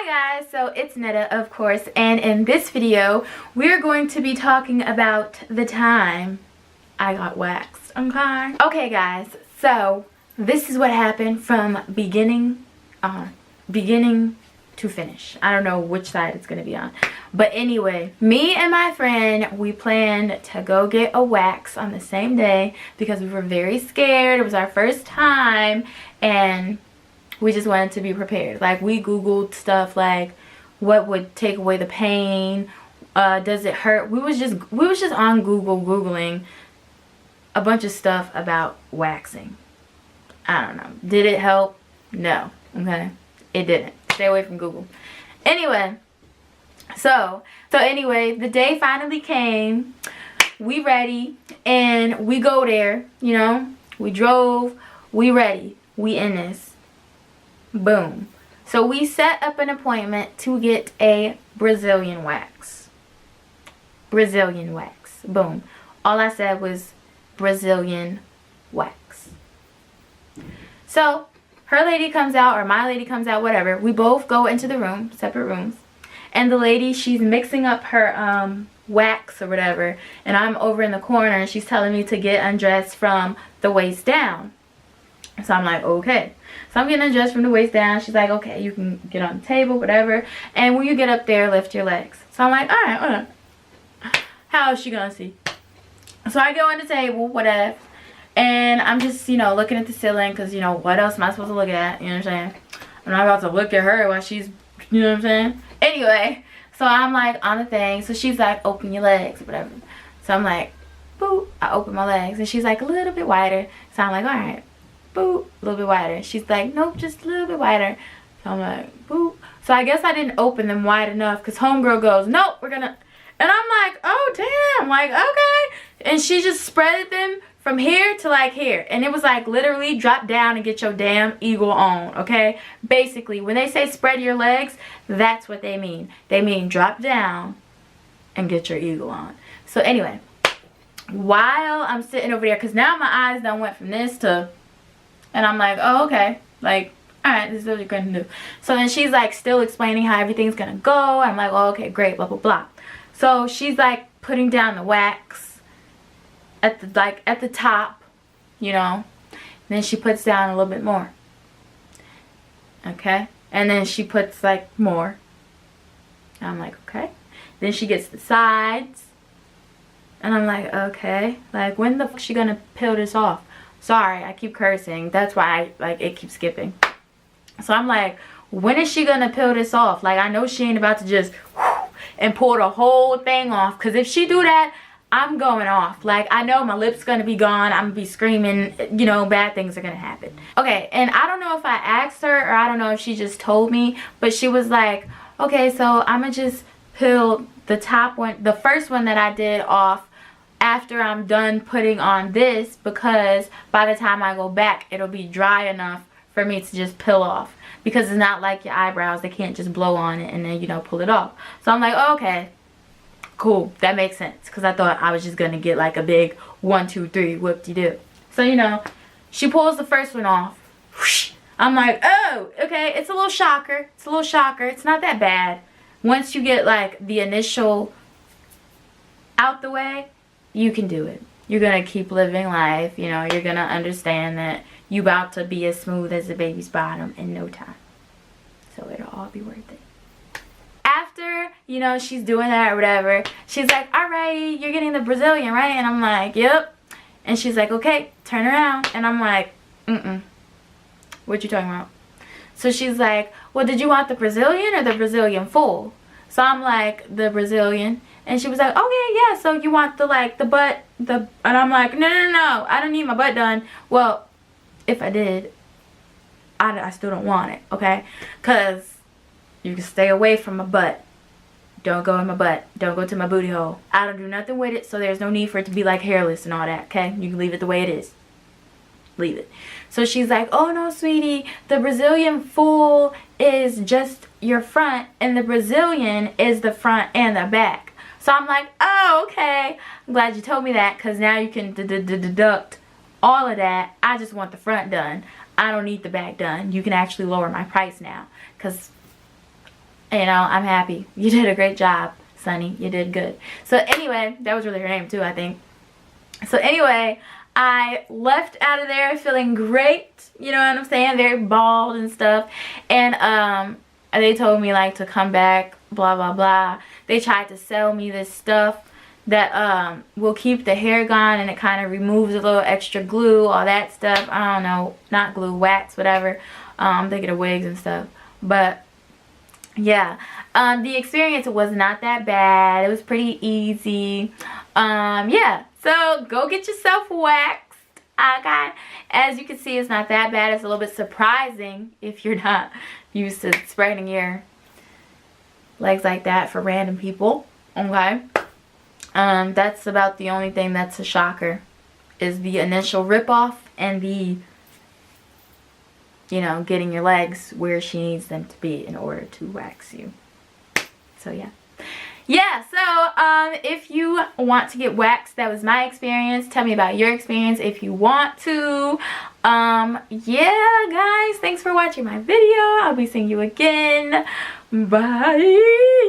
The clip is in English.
Hi guys, so it's Netta, of course, and in this video we're going to be talking about the time I got waxed. Okay guys, so this is what happened from beginning to finish. I don't know which side it's gonna be on, but anyway, me and my friend, we planned to go get a wax on the same day because we were very scared. It was our first time and we just wanted to be prepared. Like, we googled stuff like what would take away the pain, does it hurt. We was just on Google googling a bunch of stuff about waxing. I don't know, did it help? No. Okay, it didn't. Stay away from Google. Anyway, so anyway, the day finally came. We ready and we go there, you know, we drove, we ready, we in this. Boom. So we set up an appointment to get a Brazilian wax. Brazilian wax. Boom. All I said was Brazilian wax. So her lady comes out, or my lady comes out, whatever. We both go into the room, separate rooms. And the lady, she's mixing up her wax or whatever. And I'm over in the corner and she's telling me to get undressed from the waist down. So I'm like, okay. So I'm getting undressed from the waist down. She's like, okay, you can get on the table, whatever. And when you get up there, lift your legs. So I'm like, all right, hold on. How is she gonna see? So I go on the table, whatever. And I'm just, you know, looking at the ceiling because, you know, what else am I supposed to look at? You know what I'm saying? I'm not about to look at her while she's, you know what I'm saying? Anyway, so I'm like on the thing. So she's like, open your legs, whatever. So I'm like, boop. I open my legs. And she's like, a little bit wider. So I'm like, all right. Boop, a little bit wider. She's like, nope, just a little bit wider. So I'm like, boop. So I guess I didn't open them wide enough because homegirl goes, nope, we're gonna. And I'm like, oh damn, like, okay. And she just spread them from here to like here. And it was like, literally drop down and get your damn eagle on, okay? Basically, when they say spread your legs, that's what they mean. They mean drop down and get your eagle on. So anyway, while I'm sitting over there, because now my eyes done went from this to, and I'm like, oh, okay. Like, all right, this is what you're going to do. So then she's like still explaining how everything's going to go. I'm like, oh, okay, great, blah, blah, blah. So she's like putting down the wax at the top, you know. And then she puts down a little bit more. Okay. And then she puts like more. I'm like, okay. Then she gets the sides. And I'm like, okay. Like, when the fuck is she going to peel this off? Sorry, I keep cursing. That's why it keeps skipping. So I'm like, when is she gonna peel this off? Like, I know she ain't about to just and pull the whole thing off. Because if she do that, I'm going off. Like, I know my lips gonna be gone. I'm gonna be screaming. You know, bad things are gonna happen. Okay, and I don't know if I asked her or I don't know if she just told me. But she was like, okay, so I'm gonna just peel the top one, the first one that I did off, after I'm done putting on this, because by the time I go back it'll be dry enough for me to just peel off, because it's not like your eyebrows, they can't just blow on it and then, you know, pull it off. So I'm like, oh, okay, cool, that makes sense, because I thought I was just gonna get like a big 1 2 3 whoop-de-doo. So, you know, she pulls the first one off. I'm like, oh, okay, it's a little shocker, it's not that bad. Once you get like the initial out the way, you can do it. You're gonna keep living life, you know. You're gonna understand that you about to be as smooth as a baby's bottom in no time. So it'll all be worth it. After, you know, she's doing that or whatever, she's like, alrighty, you're getting the Brazilian, right? And I'm like, yep. And she's like, okay, turn around. And I'm like, what you talking about? So she's like, well, did you want the Brazilian or the Brazilian full? So I'm like, the Brazilian. And she was like, okay, yeah, so you want the, like, the butt, and I'm like, no, I don't need my butt done. Well, if I did, I still don't want it, okay? Because you can stay away from my butt. Don't go in my butt. Don't go to my booty hole. I don't do nothing with it, so there's no need for it to be, like, hairless and all that, okay? You can leave it the way it is. Leave it. So she's like, oh, no, sweetie, the Brazilian full is just your front, and the Brazilian is the front and the back. So I'm like, oh, okay. I'm glad you told me that, because now you can deduct all of that. I just want the front done. I don't need the back done. You can actually lower my price now, because you know, I'm happy. You did a great job, Sunny. You did good. So anyway, that was really her name too, I think. So anyway, I left out of there feeling great, you know what I'm saying, very bald and stuff. And they told me like to come back, blah blah blah. They tried to sell me this stuff that will keep the hair gone, and it kind of removes a little extra glue, all that stuff. I don't know, not glue, wax, whatever. I'm thinking of wigs and stuff. But yeah, the experience was not that bad. It was pretty easy. Yeah, so go get yourself waxed. Okay, as you can see, it's not that bad. It's a little bit surprising if you're not used to spreading your legs like that for random people. Okay, that's about the only thing that's a shocker, is the initial rip off and the, you know, getting your legs where she needs them to be in order to wax you. So yeah. Yeah, so if you want to get waxed, that was my experience. Tell me about your experience if you want to. Yeah, guys, thanks for watching my video. I'll be seeing you again. Bye.